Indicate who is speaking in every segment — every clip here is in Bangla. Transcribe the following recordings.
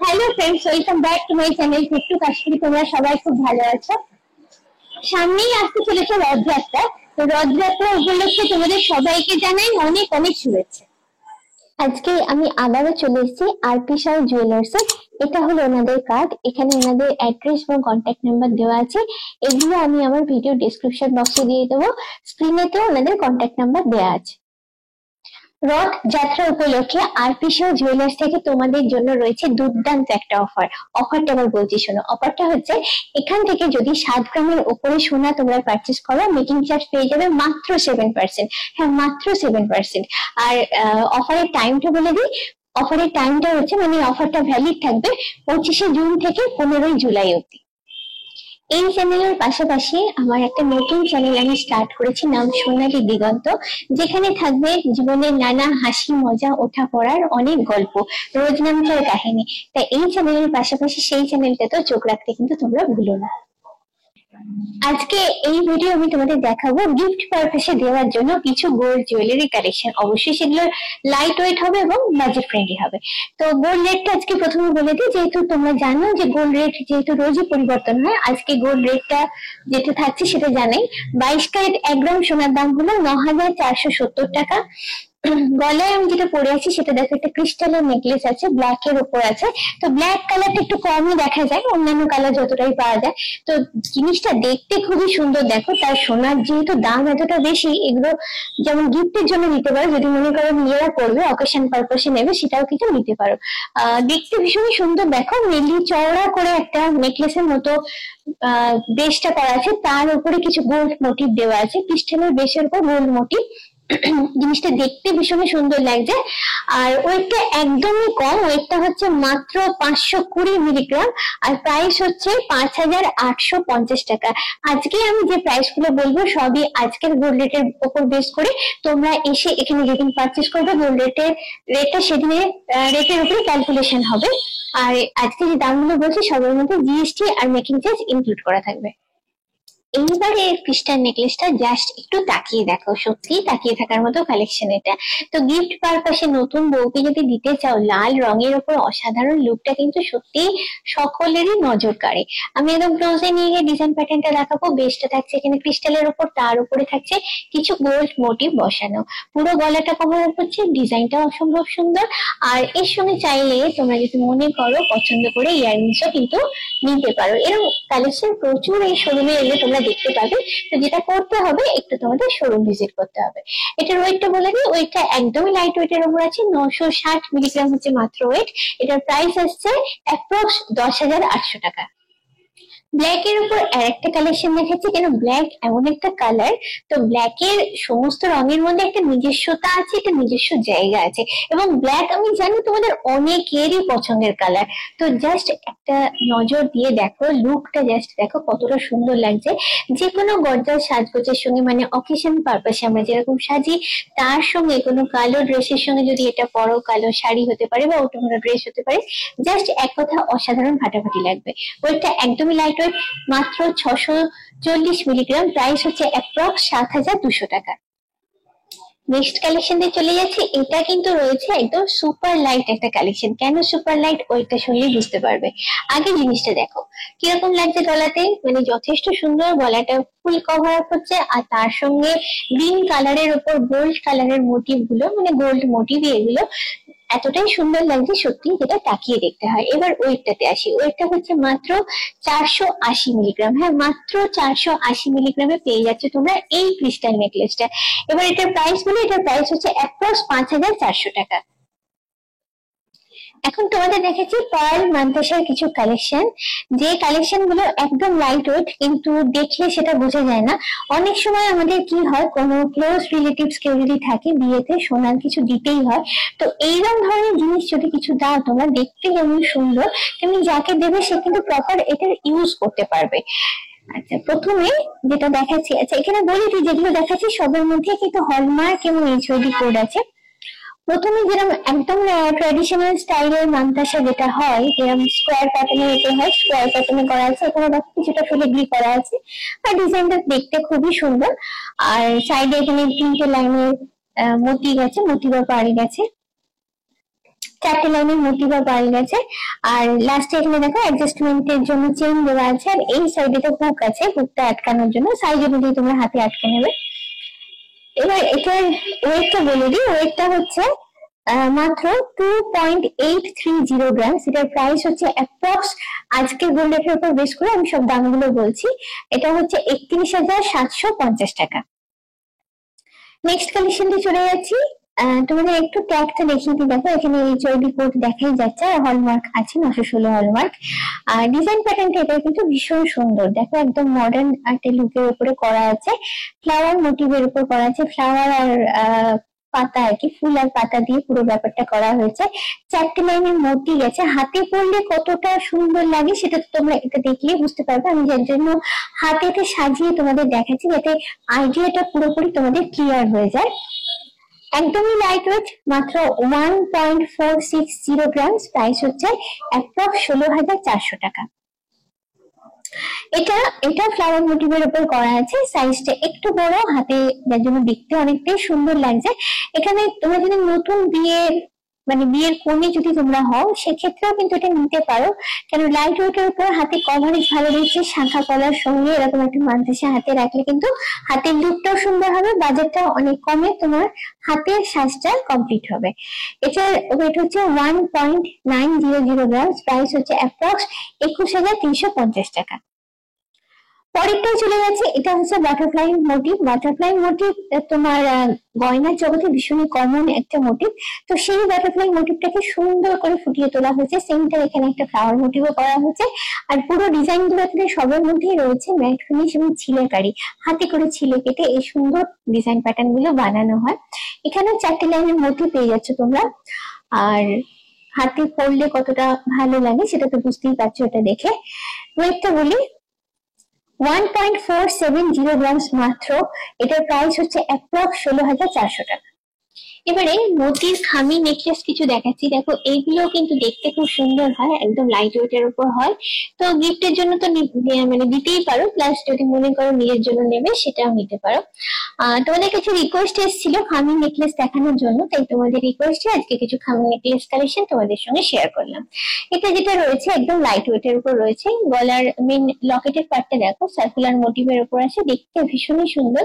Speaker 1: Hello friends, welcome back to my channel Tittu Kashmiri. তোমরা সবাই খুব ভালো আছো। সামনেই আসতে চলেছে রথযাত্রা। তো রথযাত্রা উপলক্ষে তোমাদের সবাইকে জানাই অনেক অনেক শুভেচ্ছা। আজকে আমি আবারও চলে এসেছি আরপি শাহ জুয়েলার্স এ। এটা হলো ওনাদের কার্ড। এখানে ওনাদের অ্যাড্রেস এবং কন্ট্যাক্ট নাম্বার দেওয়া আছে। এগুলো আমি আমার ভিডিও ডেসক্রিপশন বক্সে দিয়ে দেবো। স্ক্রিনেতেও ওনাদের কন্ট্যাক্ট নাম্বার দেওয়া আছে। রথ যাত্রা উপলক্ষে আরপি শাহ জুয়েলার্স থেকে তোমাদের জন্য রয়েছে দুর্দান্ত একটা অফার। অফারটা আবার বলছি শোনো। অফারটা হচ্ছে, এখান থেকে যদি 7 গ্রামের উপরে সোনা তোমরা পারচেস করো, মেকিং চার্জ পেয়ে যাবে মাত্র 7%। হ্যাঁ, মাত্র 7%। আর অফারের টাইমটা বলে দিই। অফারের টাইমটা হচ্ছে, মানে অফারটা ভ্যালিড থাকবে 25শে জুন থেকে 15ই জুলাই অব্দি। এই চ্যানেলের পাশাপাশি আমার একটা নতুন চ্যানেল আমি স্টার্ট করেছি, নাম সোনালী দিগন্ত, যেখানে থাকবে জীবনের নানা হাসি মজা ওঠা পড়ার অনেক গল্প, রোজ নামকার কাহিনী। তাই এই চ্যানেলের পাশাপাশি সেই চ্যানেলটাতেও চোখ রাখতে কিন্তু তোমরা ভুলো না। আজকে এই ভিডিও আমি তোমাদের দেখাবো গিফট পারপাসে দেওয়ার জন্য কিছু গোল্ড জুয়েলারি কালেকশন। অবশ্যই সেগুলো লাইট ওয়েট হবে এবং বাজেট ফ্রেন্ডলি হবে। তো গোল্ড রেটটা আজকে প্রথমে বলে দিই, যেহেতু তোমরা জানো যে গোল্ড রেট যেহেতু রোজই পরিবর্তন হয়, আজকে গোল্ড রেটটা যেটা থাকছে সেটা জানাই। 22 ক্যারেট 1 গ্রাম সোনার দাম হলো 9,470 টাকা। গলায় আমি যেটা পরে আছি সেটা দেখো, একটা ক্রিস্টালের নেকলেস আছে, ব্ল্যাক এর উপর আছে। তো ব্ল্যাক কালারটা একটু কমই দেখা যায়, অন্যান্য কালার যতটাই পাওয়া যায়। তো জিনিসটা দেখতে খুবই সুন্দর। দেখো, তার সোনার যেহেতু দাম এতটা বেশি, এগুলো যেমন গিফটের জন্য নিতে পারো, যদি মনে করো নিজেরা করবে, অকেশন পারপাসে নেবে, সেটাও কিন্তু নিতে পারো। দেখতে ভীষণই সুন্দর। দেখো, মেনলি চওড়া করে একটা নেকলেসের মতো বেসটা করা আছে, তার উপরে কিছু গোল্ড মোটিভ দেওয়া আছে, ক্রিস্টালের বেসের উপর গোল্ড মোটিভ। জিনিসটা দেখতে ভীষণই সুন্দর লাগছে। আর ওয়েটটা একদমই কম, ওয়েটটা হচ্ছে মাত্র 520 মিলিগ্রাম। আর প্রাইস হচ্ছে 5,850 টাকা। আজকে আমি যে প্রাইস গুলো বলবো সবই আজকের গোল্ড রেটের উপর বেস করে। তোমরা এসে এখানে যেদিন পারচেস করবে, গোল্ড রেটটা সেদিনের রেটের উপরে ক্যালকুলেশন হবে। আর আজকে যে দামগুলো বলছি সবের মধ্যে GST are making charge include করা থাকবে। এইবারে ক্রিস্টাল নেকলেসটা জাস্ট একটু তাকিয়ে দেখো, সত্যি তাকিয়ে থাকার মতো কালেকশন এটা। তো গিফট পারপাসে নতুন বউকে যদি দিতে চাও, লাল রঙের উপর অসাধারণ লুকটা কিন্তু সত্যি সকলেরই নজর কাড়ে। আমি একদম ক্লোজে নিয়ে গিয়ে ডিজাইন প্যাটার্নটা দেখাবো। বেসটা থাকছে এখানে ক্রিস্টালের উপর, তার উপরে থাকছে কিছু গোল্ড মোটিভ বসানো। পুরো গলাটা কভার আপ হচ্ছে, ডিজাইনটা অসম্ভব সুন্দর। আর এর সঙ্গে চাইলে তোমরা যদি মনে করো পছন্দ করে ইয়াররিংসও কিন্তু নিতে পারো। এরকম কালেকশন প্রচুর এই শোরুমে এলে তোমরা দেখতে পাবে। তো যেটা করতে হবে, একটু তোমাদের শোরুম ভিজিট করতে হবে। এটার ওয়েটটা বলে দিই, ওয়েটটা একদমই লাইট ওয়েটের উপর আছে, 960 মিলিগ্রাম হচ্ছে মাত্র ওয়েট। এটার প্রাইস আসছে অ্যাপ্রক্স 10,800 টাকা। ব্ল্যাক এর উপর আরেকটা কালেকশন দেখাচ্ছি, কেন ব্ল্যাক এমন একটা কালার। তো ব্ল্যাক এর সমস্ত রঙের মধ্যে একটা নিজস্বতা আছে, একটা নিজস্ব জায়গা আছে। এবং ব্ল্যাক আমি জানি তোমাদের অনেকেরই পছন্দের কালার। তো জাস্ট একটা নজর দিয়ে দেখো, লুকটা জাস্ট দেখো কতটা সুন্দর লাগছে। যে কোনো গর্জার সাজগোজের সঙ্গে, মানে অকেশন পারপাসে আমরা যেরকম সাজি, তার সঙ্গে কোনো কালো ড্রেসের সঙ্গে যদি এটা পরো, কালো শাড়ি হতে পারে বা অন্য কোনো ড্রেস হতে পারে, জাস্ট এক কথা অসাধারণ ফাটাফাটি লাগবে। ওইটা একদমই লাইট ওয়েট, মাত্র 640 মিলিগ্রাম। প্রাইস হচ্ছে অ্যাপ্রক্স 7,200 টাকা। নেক্সট কালেকশনে চলে যাচ্ছি। এটা কিন্তু রয়েছে একদম সুপার লাইট একটা কালেকশন। কেন সুপার লাইট, ওইটা শুনলেই বুঝতে পারবে। আগে জিনিসটা দেখো কিরকম লাগছে গলাতে, মানে যথেষ্ট সুন্দর। গলাটা ফুল কভার আপ হচ্ছে, আর তার সঙ্গে গ্রিন কালারের উপর গোল্ড কালারের মোটিভ গুলো, মানে গোল্ড মোটিভ, এগুলো এতটাই সুন্দর লাগছে সত্যি, যেটা তাকিয়ে দেখতে হয়। এবার ওয়েটটাতে আসি। ওয়েটটা হচ্ছে মাত্র 480 মিলিগ্রাম। হ্যাঁ, মাত্র 480 মিলিগ্রামে পেয়ে যাচ্ছে তোমরা এই ক্রিস্টাল নেকলেসটা। এবার এটার প্রাইস বলে, এটার প্রাইস হচ্ছে অ্যাপ্রক্স 5,400 টাকা। এখন তোমাদের দেখেছি পার্ল মান্তাসার কিছু কালেকশন, যে কালেকশন গুলো একদম লাইট ওয়েট, কিন্তু দেখলে সেটা বোঝা যায় না। অনেক সময় আমাদের কি হয়, কোনো ক্লোজ রিলেটিভস কেউ যদি থাকে, বিয়েতে সোনার কিছু দিতেই হয়। তো এইরকম ধরনের জিনিস যদি কিছু দাও তোমরা, দেখতে যেমন সুন্দর তেমনি যাকে দেবে সে কিন্তু প্রপার এটার ইউজ করতে পারবে। আচ্ছা, প্রথমে যেটা দেখাচ্ছি, আচ্ছা এখানে বলি দিই, যেগুলো দেখাচ্ছি সবের মধ্যে কিন্তু হলমার্ক এবং এইচওডি কোড আছে। প্রথমে যেরকম একদম ট্র্যাডিশনাল স্টাইলের মান্তাসা যেটা হয়, যেরকম স্কোয়ার প্যাটার্নে হতে হয়, স্কোয়ার প্যাটার্নে করা আছে। এখানে দেখো কিছুটা ফিলিগ্রি করা আছে, আর ডিজাইনটা দেখতে খুবই সুন্দর। আর সাইডে এখানে 3টে লাইনের মতি গেছে, মতি বা পাড়ি গেছে। চারটে লাইনের মোটিভ পাওয়া গেছে। আর লাস্টে এখানে দেখো অ্যাডজাস্টমেন্টের জন্য চেইন দেওয়া আছে, আর এই সাইডে তো হুক আছে, হুকটা আটকানোর জন্য সাইজ অনুযায়ী তোমরা হাতে আটকে নেবে। এবার এটার ওয়েটটা বলে দিই, ওয়েটটা হচ্ছে মাত্র 2.830 গ্রাম। এটার প্রাইস হচ্ছে অ্যাপ্রক্স, আজকে গোল্ড রেটের উপর বেস করে আমি সব দামগুলো বলছি, এটা হচ্ছে 31,750 টাকা। নেক্সট কালেকশনটি চলে যাচ্ছি। তোমাদের একটু ট্যাগটা দেখিয়ে দিই, দেখো এখানে এইচআইডি কোড দেখাই যাচ্ছে, আর হলমার্ক আছে 916 হলমার্ক। আর ডিজাইন প্যাটার্নটা এটা কিন্তু ভীষণ সুন্দর, দেখো একদম মডার্ন একটা লুকের উপরে করা আছে, ফ্লাওয়ার মোটিভের উপর করা আছে, ফ্লাওয়ার আর পাতা আর কি, ফুল আর পাতা দিয়ে পুরো ব্যাপারটা করা হয়েছে। চারটে লাইনের মোটিভ আছে, হাতে পড়লে কতটা সুন্দর লাগে সেটা তো তোমরা এটা দেখলে বুঝতে পারবে। আমি যার জন্য হাতেতে সাজিয়ে তোমাদের দেখাচ্ছি, যাতে আইডিয়াটা পুরোপুরি তোমাদের ক্লিয়ার হয়ে যায়। একদমই লাইট ওয়েট, মাত্র 1.460 গ্রাম, প্রাইস হচ্ছে অ্যাপ্রক্স 16,400 টাকা। এটা এটা ফ্লাওয়ার মোটিভের উপর করা আছে, সাইজটা একটু বড়, হাতে যার জন্য দেখতে অনেকটাই সুন্দর লাগছে। এখানে তোমরা যদি নতুন বিয়ের কোণে যদি তোমরা হও সেক্ষেত্রেও কিন্তু এটা নিতে পারো, কেন লাইট ওয়েটের উপর হাতে কভারেজ ভালো দিচ্ছে, শাঁখা কলার সঙ্গে এরকম একটা মানতেসে হাতে রাখলে কিন্তু হাতের লুকটাও সুন্দর হবে, বাজেটটা অনেক কমে তোমার হাতের সাজটা কমপ্লিট হবে। এটার ওয়েট হচ্ছে 1.900 গ্রাম, প্রাইস হচ্ছে অ্যাপ্রক্স 21,350 টাকা। পরেরটাই চলে যাচ্ছে, এটা হচ্ছে বাটারফ্লাই মোটিভ। বাটারফ্লাই মোটিভ তোমার গয়নার জগতে ভীষণই কমন একটা মোটিভ, তো সেই বাটারফ্লাই মোটিভটাকে সুন্দর করে ফুটিয়ে তোলা হয়েছে, সেমটা এখানে একটা ফ্লাওয়ার মোটিভও করা হয়েছে। আর পুরো ডিজাইন গুলো এখানে সবের মধ্যেই রয়েছে ম্যাট ফিনিশ এবং ছিলেকারি, হাতে করে ছিলে কেটে এই সুন্দর ডিজাইন প্যাটার্ন গুলো বানানো হয়। এখানে চারটে লাইনের মোটিভ পেয়ে যাচ্ছ তোমরা, আর হাতে পরলে কতটা ভালো লাগে সেটা তো বুঝতেই পারছো এটা দেখে। ওয়েটটা বলি 1.470 গ্রাম মাত্র, এটার প্রাইস হচ্ছে অ্যাপ্রক্স 16,400 টাকা। এবারে মোতির খামি নেকলেস কিছু দেখাচ্ছি, দেখো এইগুলো কিন্তু দেখতে খুব সুন্দর হয়, একদম লাইট ওয়েটের উপর হয়, তো গিফটের জন্য তো মানে দিতেই পারো, প্লাস যদি মনে করো নিজের জন্য নেবে সেটাও নিতে পারো। তোমাদের কাছে রিকোয়েস্ট এসেছিল খামি নেকলেস দেখানোর জন্য, তাই তোমাদের রিকোয়েস্টে আজকে কিছু খামি নেকলেস কালেকশন তোমাদের সঙ্গে শেয়ার করলাম। এটা যেটা রয়েছে একদম লাইট ওয়েটের উপর রয়েছে, গলার মেন লকেটের পার্টটা দেখো সার্কুলার মোটিভের উপর আছে, দেখতে ভীষণই সুন্দর।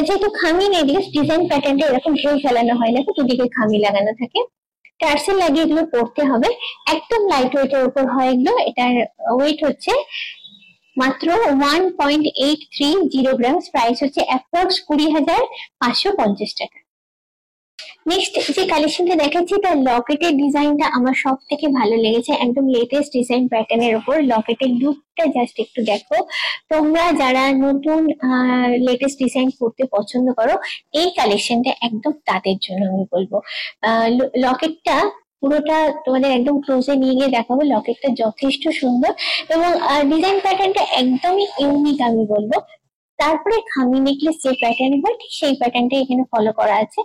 Speaker 1: যেহেতু খামি নেকলেস ডিজাইন প্যাটার্নটা এরকম ঢেউ ফেলানো হয় না, দুদিকে খামি লাগানো থাকে, টার্সেল লাগিয়ে এগুলো পড়তে হবে, একদম লাইট ওয়েটের উপর হয় এগুলো। এটার ওয়েট হচ্ছে মাত্র 1.830 গ্রাম, প্রাইস হচ্ছে অ্যাপ্রক্স 20,550 টাকা। নেক্সট যে কালেকশনটা দেখাচ্ছি তার লকেটের ডিজাইনটা আমার সব থেকে ভালো লেগেছে, একদম লেটেস্ট ডিজাইন প্যাটার্নের উপর লকেটের লুকটা জাস্ট একটু দেখো। তোমরা যারা নতুন লেটেস্ট ডিজাইন করতে পছন্দ করো, এই কালেকশনটা একদম তাদের জন্য আমি বলবো। লকেটটা পুরোটা তোমাদের একদম ক্লোজে নিয়ে গিয়ে দেখাবো, লকেটটা যথেষ্ট সুন্দর এবং ডিজাইন প্যাটার্নটা একদমই ইউনিক আমি বলবো। তারপরে খামি নেকলেস যে প্যাটার্ন হয় ঠিক সেই প্যাটার্নটা এখানে ফলো করা আছে,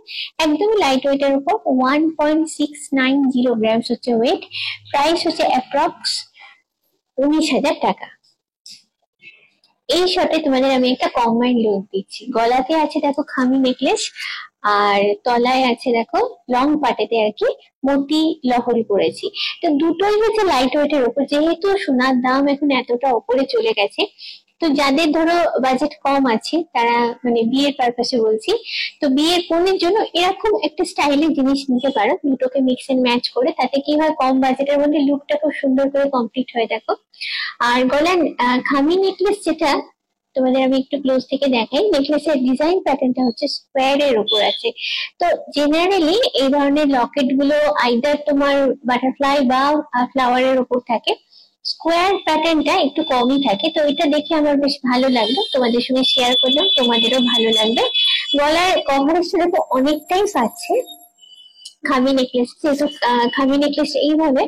Speaker 1: একদমই লাইট ওয়েটের উপর 1.690 গ্রাম হচ্ছে ওয়েট, প্রাইস হচ্ছে অ্যাপ্রক্স 19,000 টাকা। এই শটে তোমাদের আমি একটা কম্বাইন্ড লুক দিচ্ছি, গলাতে আছে দেখো খামি নেকলেস, আর তলায় আছে দেখো লং পাটেতে আর কি মোতি লহরি পড়েছি। তো দুটোই হচ্ছে লাইট ওয়েটের উপর, যেহেতু সোনার দাম এখন এতটা উপরে চলে গেছে, তো যাদের ধরো বাজেট কম আছে তারা মানে বিয়ের পারপাসে বলছি, তো বিয়ের কনের জন্য এরকম একটা স্টাইলের জিনিস নিতে পারো, দুটোকে মিক্স এন্ড ম্যাচ করে, তাতে কি হয় কম বাজেটের মধ্যে লুকটা খুব সুন্দর করে কমপ্লিট হয়ে দেখো। আর গলার খামি নেকলেস যেটা তোমাদের আমি একটু ক্লোজ থেকে দেখাই, নেকলেসের ডিজাইন প্যাটার্নটা হচ্ছে স্কোয়ার এর উপর আছে। তো জেনারেলি এই ধরনের লকেট গুলো আইদার তোমার বাটারফ্লাই বা ফ্লাওয়ারের উপর থাকে, স্কোয়ার প্যাটার্নটা একটু কমই থাকে, তো এটা দেখে আমার বেশ ভালো লাগলো, তোমাদের সঙ্গে শেয়ার করলাম, তোমাদেরও ভালো লাগবে। গলার কভারেজটা দেখো অনেকটাই পাচ্ছে খামি নেকলেস, যেহেতু খামি নেকলেস এইভাবে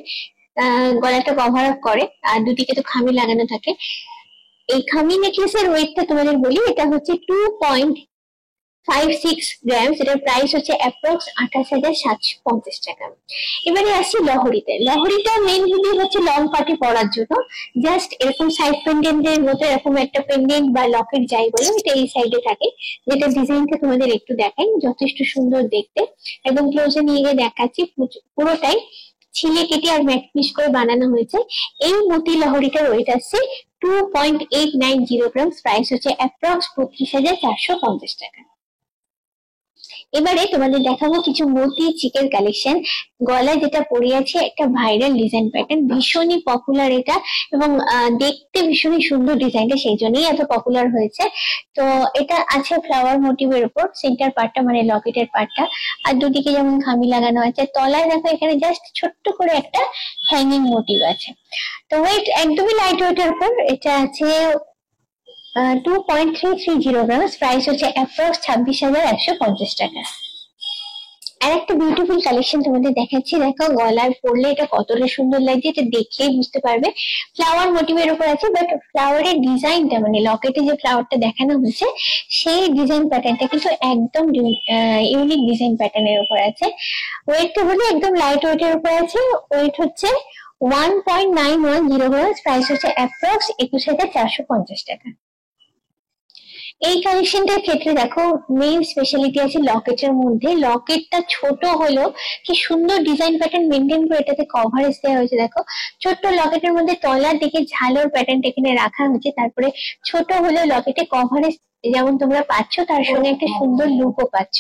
Speaker 1: গলাটা কভার আপ করে আর দুদিকে তো খামি লাগানো থাকে। এই খামি নেকলেসের ওয়েটটা তোমাদের বলি, এটা হচ্ছে 2.56 গ্রাম, এটার প্রাইস হচ্ছে অ্যাপ্রক্স 28,750 টাকা। এবারে আসছি লহরিতে। লহরিটা মেইনলি হচ্ছে লং পার্টি পরার জন্য, জাস্ট এরকম সাইড পেন্ডেন্টের মতো এরকম একটা পেন্ডেন্ট বা লকেট যাই বলে এটা এই সাইডে থাকে, যেটা ডিজাইনটা তোমাদের একটু দেখাই, যথেষ্ট সুন্দর দেখতে, একদম ক্লোজে নিয়ে গিয়ে দেখাচ্ছি পুরোটাই ছিলে কেটে আর ম্যাট ফিনিশ করে বানানো হয়েছে। এই মতি লহরীটার ওয়েট আসছে 2.890 গ্রাম, প্রাইস হচ্ছে অ্যাপ্রক্স 32,450 টাকা। এবারে তোমাদের দেখাবো কিছু মতি চিকের কালেকশন। গলায় যেটা পরে আছে একটা ভাইরাল ডিজাইন প্যাটার্ন, ভীষণই পপুলার এটা, এবং দেখতে ভীষণই সুন্দর ডিজাইনটা, সেই জন্যই এত পপুলার হয়েছে। তো এটা আছে ফ্লাওয়ার মোটিভের উপর, সেন্টার পার্টটা মানে লকেটের পার্টটা, আর দুদিকে যেমন খামি লাগানো আছে। তলায় দেখো এখানে জাস্ট ছোট্ট করে একটা হ্যাঙ্গিং মোটিভ আছে। তো ওয়েট একদমই লাইট ওয়েটের উপর, এটা আছে 2.330 গ্রাম, প্রাইস হচ্ছে অ্যাপ্রক্স 26,150 টাকা। আর একটা বিউটিফুল কালেকশন তোমাদের দেখাচ্ছি, দেখো গলায় পরলে এটা কতটা সুন্দর লাগছে, এটা দেখলেই বুঝতে পারবে। ফ্লাওয়ার মোটিভের উপর আছে, বাট ফ্লাওয়ারের ডিজাইনটা মানে লকেটে যে ফ্লাওয়ারটা দেখানো হয়েছে সেই ডিজাইন প্যাটার্নটা কিন্তু একদম ইউনিক ডিজাইন প্যাটার্নের উপর আছে। ওয়েটটা বলি একদম লাইট ওয়েটের উপর আছে, ওয়েট হচ্ছে 1.910 গ্রাম, প্রাইস হচ্ছে অ্যাপ্রক্স 21,450 টাকা। এই কালেকশনটার ক্ষেত্রে দেখো মেইন স্পেশালিটি আছে লকেটের মধ্যে। লকেটটা ছোট হলো কি সুন্দর ডিজাইন প্যাটার্ন মেনটেন করে এটাতে কভারেজ দেওয়া হয়েছে। দেখো ছোট্ট লকেটের মধ্যে তলার দিকে ঝালোর প্যাটার্নটা এখানে রাখা হয়েছে, তারপরে ছোট হলেও লকেটে কভারেজ যেমন তোমরা পাচ্ছ তার সঙ্গে একটা সুন্দর লুকও পাচ্ছ।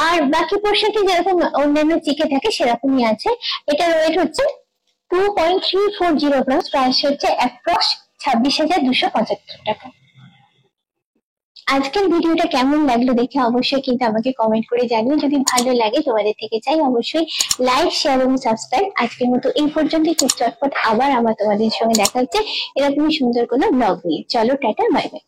Speaker 1: আর বাকি পোর্শনটি যেরকম অন্যান্য চিকে থাকে সেরকমই আছে। এটার ওয়েট হচ্ছে 2.340 গ্রাম, প্রাইস হচ্ছে অ্যাপ্রক্স 26,275 টাকা। আজকের ভিডিওটা কেমন লাগলো দেখে অবশ্যই কিন্তু আমাকে কমেন্ট করে জানিও। যদি ভালো লাগে তোমাদের থেকে চাই অবশ্যই লাইক, শেয়ার এবং সাবস্ক্রাইব। আজকের মতো এই পর্যন্তই, খুব চটপট আবার আমার তোমাদের সঙ্গে দেখা হচ্ছে এরকমই সুন্দর কোনো ব্লগ নিয়ে। চলো টাটা, বাই বাই।